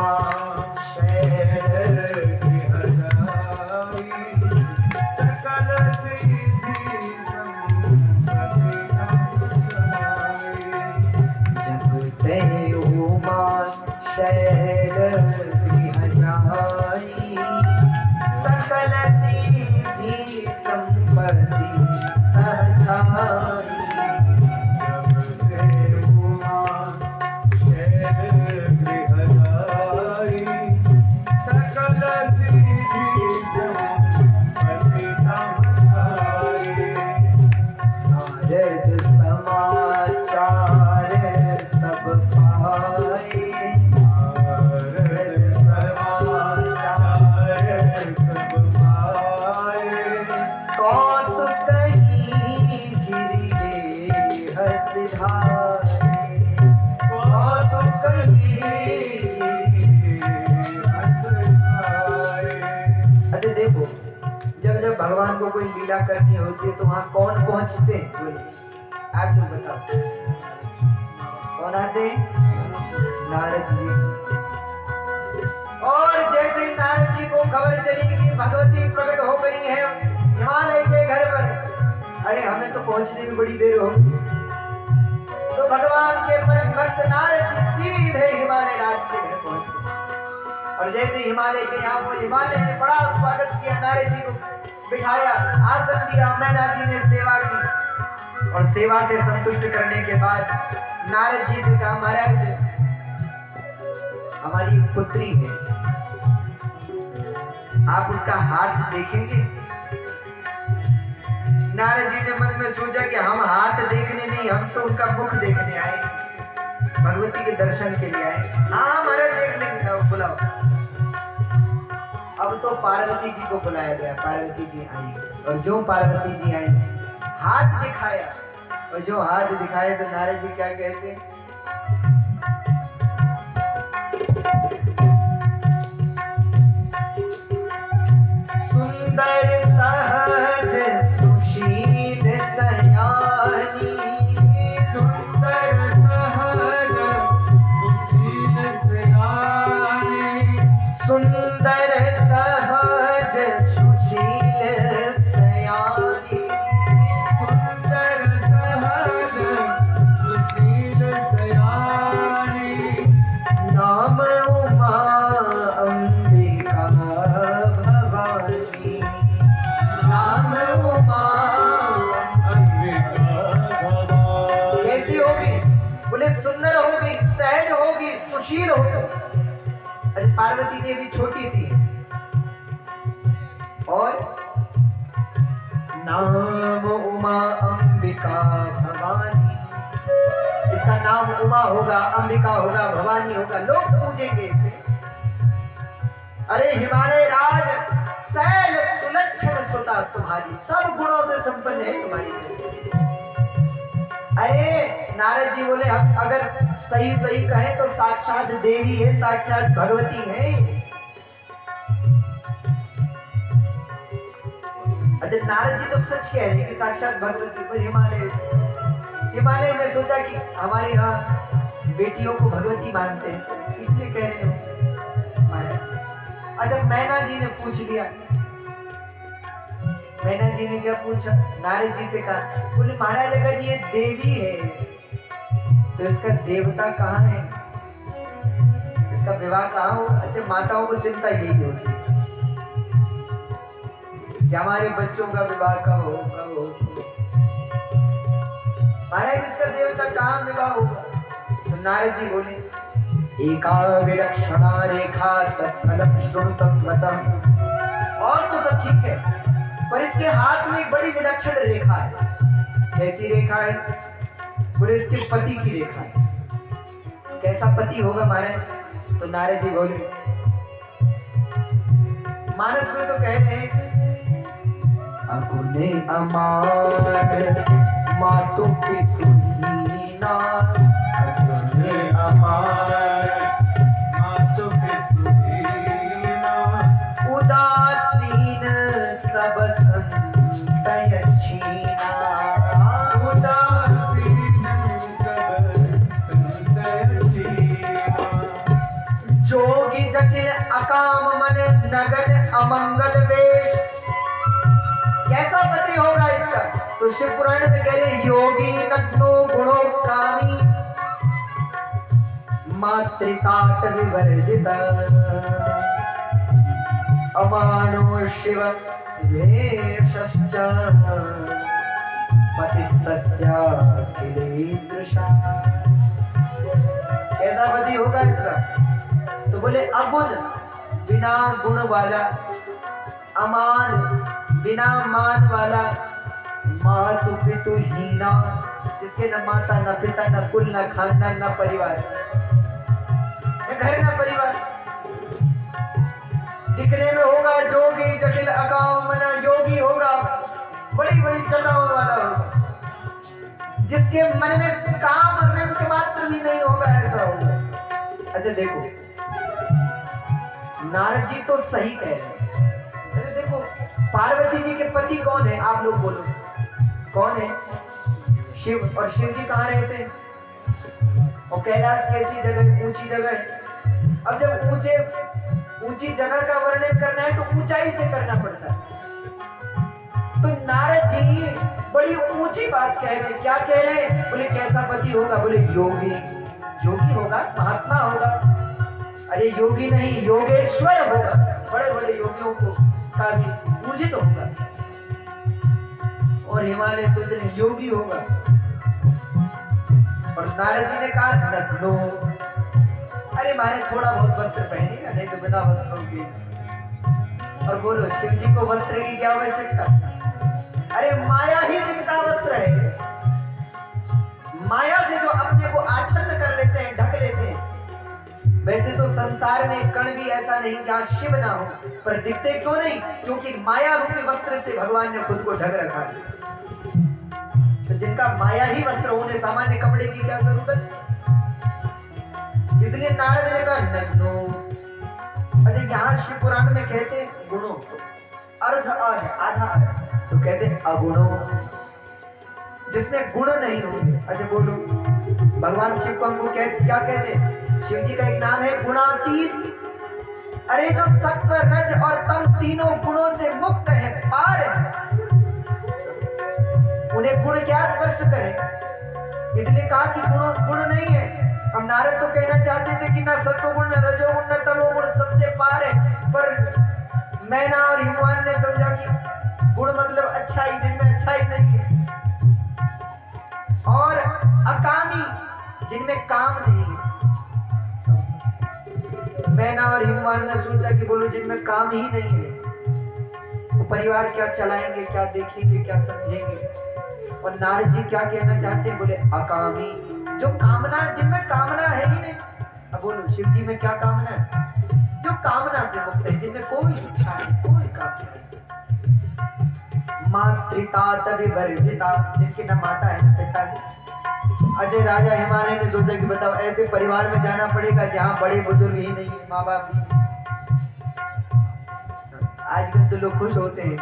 उमा शैल गृहधारी सकल सिद्धि संपत्ति जपते उमा शैल गृहधारी सकल सिद्धि संपत्ति अधारी भगवान को कोई लीला करनी होती है तो वहां कौन पहुंचते हैं? बोलिए आप तो बताओ कौन आते हैं? नारद जी। और जैसे नारद जी को खबर चली कि भगवती प्रकट हो गई है हिमालय के घर पर, अरे हमें तो पहुंचने में बड़ी देर होगी, तो भगवान के परम भक्त नारद जी सीधे हिमालय राज के घर पहुंच गए। और जैसे हिमालय के यहाँ वो हिमालय ने बड़ा स्वागत किया, नारद जी को बिठाया, आसन दिया, मैना जी ने सेवा की और सेवा से संतुष्ट करने के बाद नारद जी से कहा महाराज हमारी पुत्री है, आप उसका हाथ देखेंगे? नारद जी ने मन में सोचा कि हम हाथ देखने नहीं, हम तो उनका मुख देखने आए, भगवती के दर्शन के लिए आए। हाँ महाराज देख लेंगे, बुलाओ। अब तो पार्वती जी को बुलाया गया, पार्वती जी आई और जो पार्वती जी आई हाथ दिखाया, और जो हाथ दिखाए तो नारद जी क्या कहते? सुंदर सहज सुशील सयानी, सुंदर सहज सुशील सयानी, सुंदर सहज सुशील सयानी, सुंदर सहज सुशील सयानी, नाम उमा अंबिका भवानी, नाम उमा अंबिका भवानी। कैसी होगी? बोले सुंदर होगी, सहज होगी, सुशील होगी। पार्वती देवी छोटी सी और नाम उमा अंबिका भवानी, इसका नाम उमा होगा, अंबिका होगा, भवानी होगा, लोग पूजेंगे इसे। अरे हिमालय राज शैल सुलक्षण सुता तुम्हारी, सब गुणों से संपन्न है तुम्हारी। अरे नारद जी बोले हम अगर सही सही कहें तो साक्षात देवी है, साक्षात भगवती है। अरे नारद जी तो सच कह रहे हैं कि साक्षात भगवती, पर हिमालय ने सोचा कि हमारे यहाँ बेटियों को भगवती मानते हैं इसलिए कह रहे हो महाराज। अच्छा मैना जी ने पूछ लिया, मैना जी ने क्या पूछा? नारद जी से कहा, बोले महाराज अगर ये देवी है तो इसका देवता कहाँ है, इसका विवाह कहाँ हो? अच्छा माताओं को चिंता यही होती है कि हमारे बच्चों का विवाह कब हो, कब हो। महाराज इसका देवता कहाँ विवाह होगा? तो नारद जी बोले एका विलक्षणा रेखा तत्फलम शृणु तत्वतः। और तो सब ठीक है पर इसके हाथ में एक बड़ी विलक्षण रेखा है। कैसी रेखा है? बोले इसके पति की रेखा है। कैसा पति होगा महाराज? तो नारद जी बोले मानस में तो कह रहे हैं अपने अमार मातु पितु हीना, अपने अमार मातु पितु हीना, उदासीन सब संशय छीना, उदासीन सब संशय छीना, जोगी जटिल अकाम मन नगन अमंगल वेश। कैसा पति होगा इसका? तो शिव पुराण में कह रहे योगी नग्नो गुणो कामी मातृतात विवर्जित अमानो शिव भेषश्च पतिस्तस्या किलेदृशा। कैसा पति होगा इसका? तो बोले अगुण बिना गुण वाला, अमान बिना मान वाला, मातु पितु हीना जिसके न माता न पिता न कुल न खानदान न परिवार, न घर न परिवार। दिखने में होगा जोगी जटिल अकाम मना, योगी होगा, बड़ी बड़ी चटाओं वाला होगा, जिसके मन में काम रंच मात्र भी नहीं होगा, ऐसा होगा। अच्छा देखो, नारद जी तो सही कह रहे हैं। अरे देखो, पार्वती जी के पति कौन है? आप लोग बोलो कौन है? शिव। और शिव जी कहाँ रहते हैं? और कैलाश कैसी जगह, ऊंची जगह है। अब जब ऊंची जगह का वर्णन करना है तो ऊंचाई से करना पड़ता है। तो नारद जी बड़ी ऊंची बात कह रहे हैं। क्या कह रहे हैं? बोले कैसा पति होगा? बोले योगी। योगी होगा, महात्मा होगा। अरे योगी नहीं, योगेश्वर होगा। बड़े बड़े योगियों को का भी पूजित होगा। और हिमालय सोच रहे योगी होगा। और नारद जी ने कहा नग्नो, अरे मारे थोड़ा बहुत वस्त्र पहनेगा, नहीं तो बिना वस्त्रों के। और बोलो शिव जी को वस्त्र की क्या आवश्यकता? अरे माया ही जिनका वस्त्र है। माया से जो अपने को आच्छन्न कर लेते हैं, ढक लेते हैं। वैसे तो संसार में कण भी ऐसा नहीं जहां शिव ना हो, पर दिखते क्यों नहीं? क्योंकि माया रूपी वस्त्र से भगवान ने खुद को ढक रखा है। तो जिनका माया ही वस्त्र होने, सामान्य कपड़े की क्या जरूरत? इसलिए नारद ने कहा नग्नो। अच्छा यहाँ शिव पुराण में कहते गुणों को अर्ध अर्ध आधा अर्ध, तो कहते अगुणों, जिसमें गुण नहीं होंगे। अच्छा बोलो, भगवान शिव को हमको क्या कहते हैं? शिव जी का एक नाम है गुणातीत। अरे जो सत्व रज और तम तीनों गुणों से मुक्त है, पार है, उन्हें गुण क्या स्पर्श करें? इसलिए कहा कि गुण नहीं है। हम नारद तो कहना चाहते थे कि ना सत्वगुण न रजोगुण न तमोगुण, सबसे पार है। पर मैना और हिमवान ने समझा कि गुण मतलब अच्छाई, जिनमें अच्छाई नहीं है, और अकामी जिनमें काम नहीं है। मैना और हिमवान ने सोचा कि बोलो जिनमें काम ही नहीं है, वो परिवार क्या चलाएंगे, क्या देखेंगे, क्या समझेंगे। और नारद जी क्या कहना चाहते हैं? बोले अकामी, जो कामना, जिनमें कामना है ही नहीं। अब बोलो शिव जी में क्या कामना है? जो कामना से मुक्त है, जिनमें कोई इच्छा नहीं, कोई कामना नहीं। मातृतात विवर्जिता, जिनकी न माता है न पिता है। अजय राजा हिमालय ने सोचा कि बताओ ऐसे परिवार में जाना पड़ेगा जहाँ बड़े बुजुर्ग ही नहीं, माँ बाप ही। आजकल तो लोग खुश होते हैं,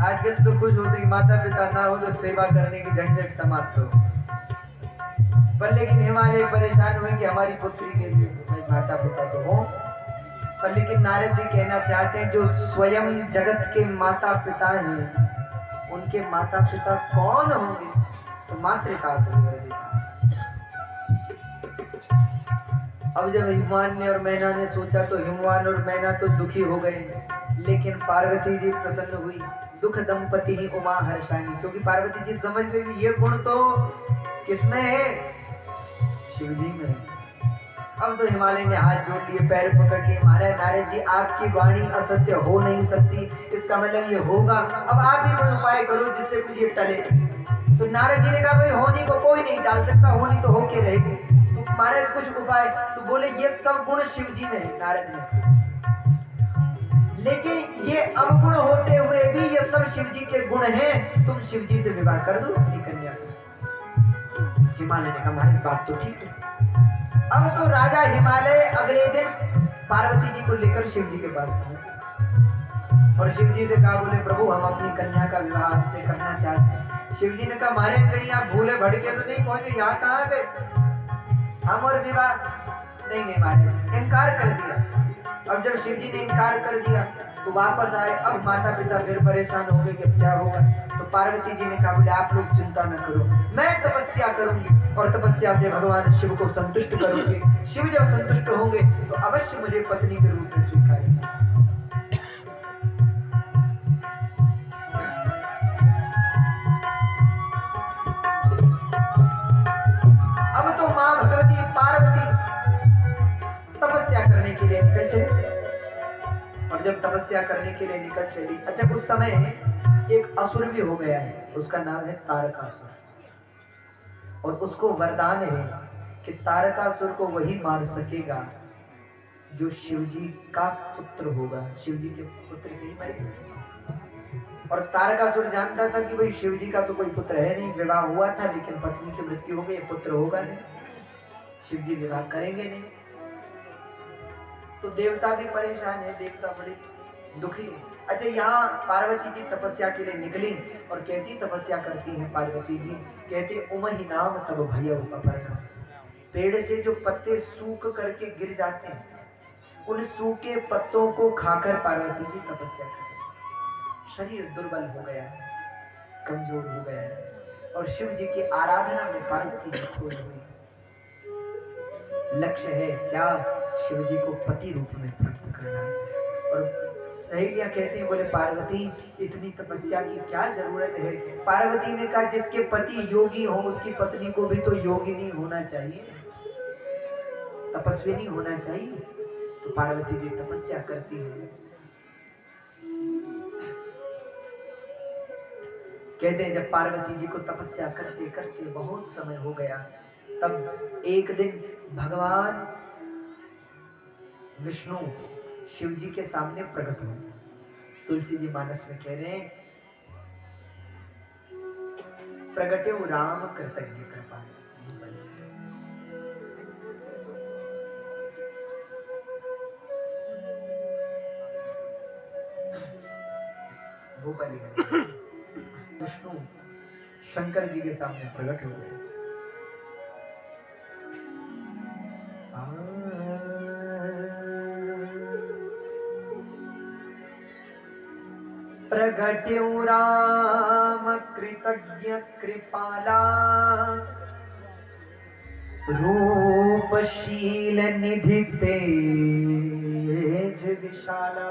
आजकल तो खुश होते हैं माता पिता ना हो तो सेवा करने की झंझट समाप्त हो। पर लेकिन हिमालय परेशान हुए कि हमारी पुत्री के लिए माता पिता तो हो। पर लेकिन नारद जी कहना चाहते हैं जो स्वयं जगत के माता पिता हैं, उनके माता पिता कौन होंगे? तो मातृका। अब जब हिमवान ने और मैना ने सोचा तो हिमवान और मैना तो दुखी हो गए, लेकिन पार्वती जी प्रसन्न हुई। दुख दंपति ही उमा हर्षानी, क्योंकि पार्वती जी समझ गई ये गुण तो किसमें है? शिव जी में। अब तो हिमालय ने हाथ जोड़ लिए, पैर पकड़ लिए, महाराज नारद जी आपकी वाणी असत्य हो नहीं सकती, इसका मतलब ये होगा। अब आप ही कोई उपाय करो जिससे कुछ ये टले। तो नारद जी ने कहा भाई होनी को कोई नहीं डाल सकता, होनी तो होके रहेगी, तो महाराज कुछ उपाय। तो बोले ये सब गुण शिव जी में है नारद ने, लेकिन ये अवगुण होते हुए भी ये सब शिव जी के गुण हैं, तुम शिव जी से विवाह कर दो अपनी कन्या को। हिमालय ने कहा हमारी बात तो ठीक है। अब तो राजा हिमालय अगले दिन पार्वती जी को लेकर शिव जी के पास पहुंचे और शिव जी से कहा बोले प्रभु हम अपनी कन्या का विवाह आपसे करना चाहते हैं। शिव जी ने कहा मारे कहीं आप भूले भटके तो नहीं पहुंचे, यहाँ कहाँ गए? हम और विवाह नहीं नहीं महाराज, इनकार कर दिया। अब जब शिव जी ने इनकार कर दिया तो वापस आए। अब माता पिता फिर परेशान हो गए कि क्या होगा। तो पार्वती जी ने कहा बोले आप लोग चिंता न करो, मैं तपस्या करूंगी और तपस्या से भगवान शिव को संतुष्ट करूंगी। शिव जब संतुष्ट होंगे तो अवश्य मुझे पत्नी के रूप में स्वीकारेंगे। अब तो मां भगवती पार्वती तपस्या करने के लिए निकल चली। और जब तपस्या करने के लिए निकल चली, अच्छा उस समय एक असुर भी हो गया है, उसका नाम है तारकासुर। और उसको वरदान है कि तारकासुर को वही मार सकेगा जो शिवजी का पुत्र होगा, शिवजी के पुत्र से ही मरेगा। और तारकासुर जानता था कि भाई शिवजी का तो कोई पुत्र है नहीं, विवाह हुआ था लेकिन पत्नी की मृत्यु हो गई, पुत्र होगा नहीं, शिवजी विवाह करेंगे नहीं। तो देवता भी परेशान है, देवता बड़े दुखी है। अच्छा यहाँ पार्वती जी तपस्या के लिए निकली और कैसी तपस्या करती हैं पार्वती जी, कहते उमहि नाम तब भयउ अपर्णा। पेड़ से जो पत्ते सूख करके गिर जाते हैं, उन सूखे पत्तों को खाकर पार्वती जी तपस्या कर, शरीर दुर्बल हो गया है, कमजोर हो गया है। और शिव जी की आराधना में पार्वती जी खोई हुई। लक्ष्य है क्या? शिव जी को पति रूप में प्राप्त करना। और सहेलियां कहती हैं बोले पार्वती इतनी तपस्या की क्या जरूरत है? पार्वती ने कहा जिसके पति योगी हो उसकी पत्नी को भी तो योगिनी होना चाहिए, तपस्विनी होना चाहिए। तो पार्वती जी तपस्या करती है। कहते हैं जब पार्वती जी को तपस्या करते करते बहुत समय हो गया, तब एक दिन भगवान विष्णु शिव जी के सामने प्रकट हुए। तुलसी जी मानस में कह रहे हैं प्रगट्यो राम कृतज्ञ कृपा। भोपाली विष्णु शंकर जी के सामने प्रकट हो गए। प्रगट्यो राम कृतज्ञ कृपाला रूपशील निधि तेज विशाला।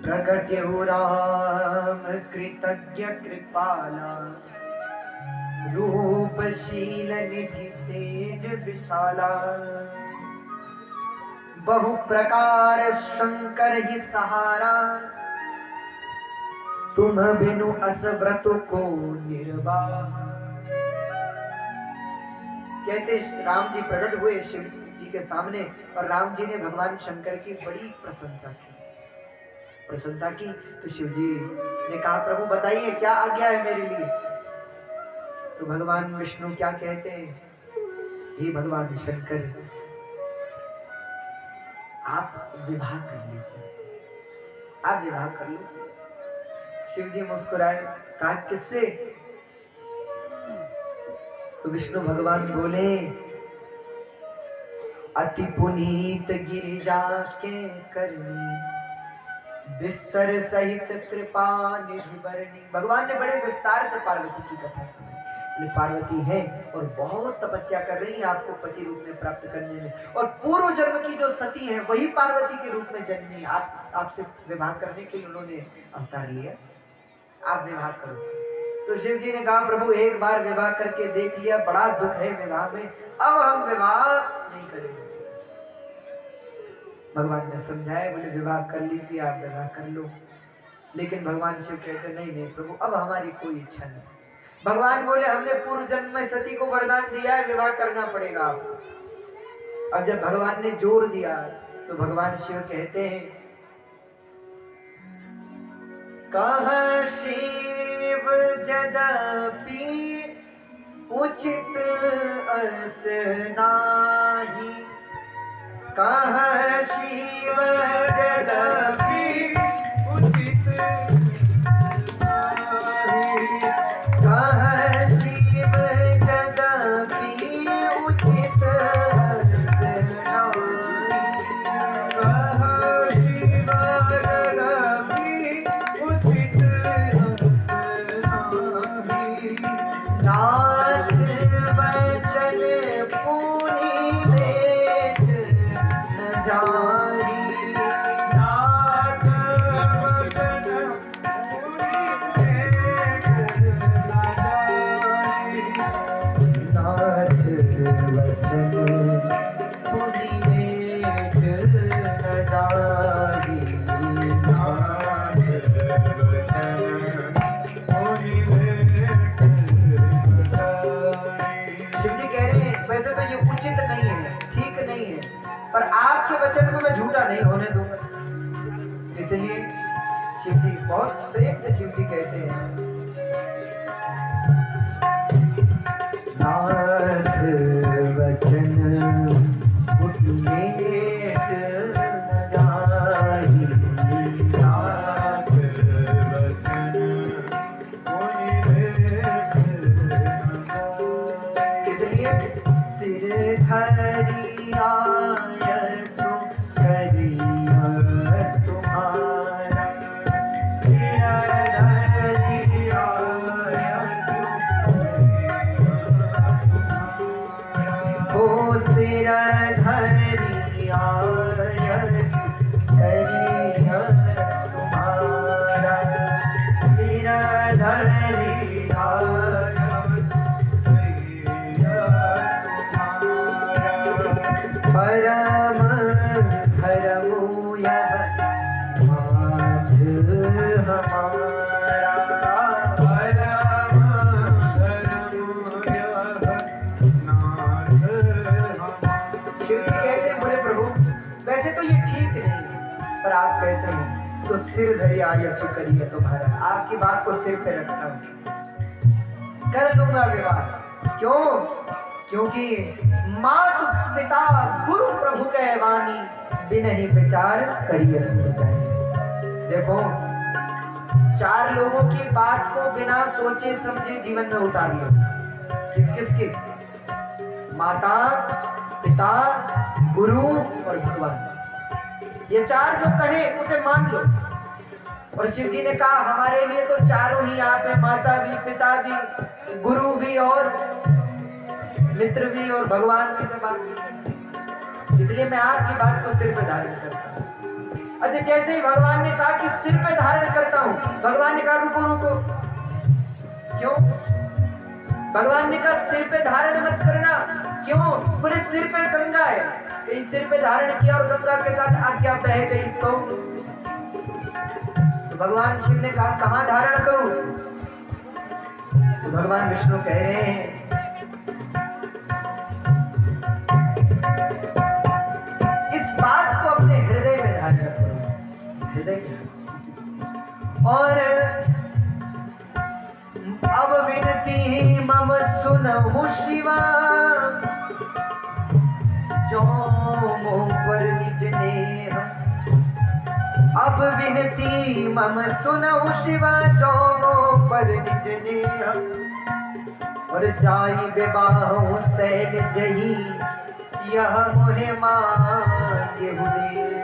प्रगट्यो राम कृतज्ञ कृपाला रूपशील निधि तेज विशाला। बहु प्रकार शंकर ही सहारा तुम बिनु असव्रत को निर्वाह। कहते राम जी प्रकट हुए शिव जी के सामने और राम जी ने भगवान शंकर की बड़ी प्रशंसा की। तो शिव जी ने कहा प्रभु बताइए क्या आज्ञा है मेरे लिए? तो भगवान विष्णु क्या कहते हैं, हे भगवान शंकर आप विवाह कर लीजिए, आप विवाह कर लो। शिव जी मुस्कुराए, कहा किससे? तो विष्णु भगवान बोले अति पुनीत गिरिजा के करनी विस्तर सहित कृपा निधि बरनी। भगवान ने बड़े विस्तार से पार्वती की कथा सुनाई। पार्वती है और बहुत तपस्या कर रही है आपको पति रूप में प्राप्त करने में, और पूर्व जन्म की जो सती है वही पार्वती के रूप में जन्मी। आपसे विवाह करने के लिए उन्होंने अवतार लिया, आप विवाह करो। तो शिव जी ने कहा प्रभु एक बार विवाह करके देख लिया, बड़ा दुख है विवाह में, अब हम विवाह नहीं करेंगे। भगवान ने समझाया, बोले विवाह कर लीजिए, आप विवाह कर लो। लेकिन भगवान शिव कहते नहीं प्रभु अब हमारी कोई इच्छा नहीं। भगवान बोले हमने पूर्व जन्म में सती को वरदान दिया है, विवाह करना पड़ेगा आपको। अब जब भगवान ने जोर दिया तो भगवान शिव कहते हैं कहा शिव जदपि उचित अस नाही, कहा शिव जदपि उचित नाही, कहा शिव जदपि नाथ वचन मुनि मेट न जाहि। नाथ वचन मुनि मेट न जाहि। शिव जी कह रहे हैं वैसे तो ये उचित नहीं है, ठीक नहीं है, पर आपके वचन को मैं झूठा नहीं होने दूंगा। इसलिए शिव जी बहुत प्रेम से शिव जी कहते हैं नाथ वचन मुनि मेट न जाहि। नाथ वचन मुनि मेट न जाहि। इसलिए सिर धरि आयसु करिया तुम्हारा। सिर धरि आयसु ओ सिर धरि आयसु करिया तुम्हारा। सिर धरि आयसु करिया परम धर्मो यह माथ हमारा। परम धर्मो यह नाथ हमारा। शिव जी कहते हैं बोले प्रभु वैसे तो ये ठीक नहीं है, पर आप कहते हैं तो सिर धरि आयसु करिए तुम्हारा। आपकी बात को सिर पे रखता हूँ, कर लूंगा विवाह। क्यों? क्योंकि मात पिता गुरु प्रभु के वाणी बिन ही विचार करिए सुन जाए। देखो 4 लोगों की बात को बिना सोचे समझे जीवन में उतार लो। किस किस की? माता पिता गुरु और भगवान। ये 4 जो कहे उसे मान लो। और शिव जी ने कहा हमारे लिए तो चारों ही आप है, माता भी पिता भी गुरु भी और मित्र भी और भगवान भी सब। इसलिए मैं आपकी बात को सिर पे धारण करता हूँ। अच्छा जैसे ही भगवान ने कहा कि सिर पे धारण करता हूँ, भगवान ने कहा रुको रुको। क्यों? भगवान ने कहा सिर पे धारण मत करना। क्यों? पूरे सिर पे गंगा है, कहीं सिर पे धारण किया और गंगा के साथ आज्ञा बह गई तो भगवान शिव ने कहा कहां धारण करूं? तो भगवान विष्णु कह रहे हैं इस बात को अपने हृदय में धारण करो। हृदय में। और अब विनती मम सुनहु शिवा जो मोह पर निज नेह। अब विनती मम सुनहु शिवा जो मोह पर निज नेह। और जाई विवाह सैल जही यह मोहे मांगे हुए।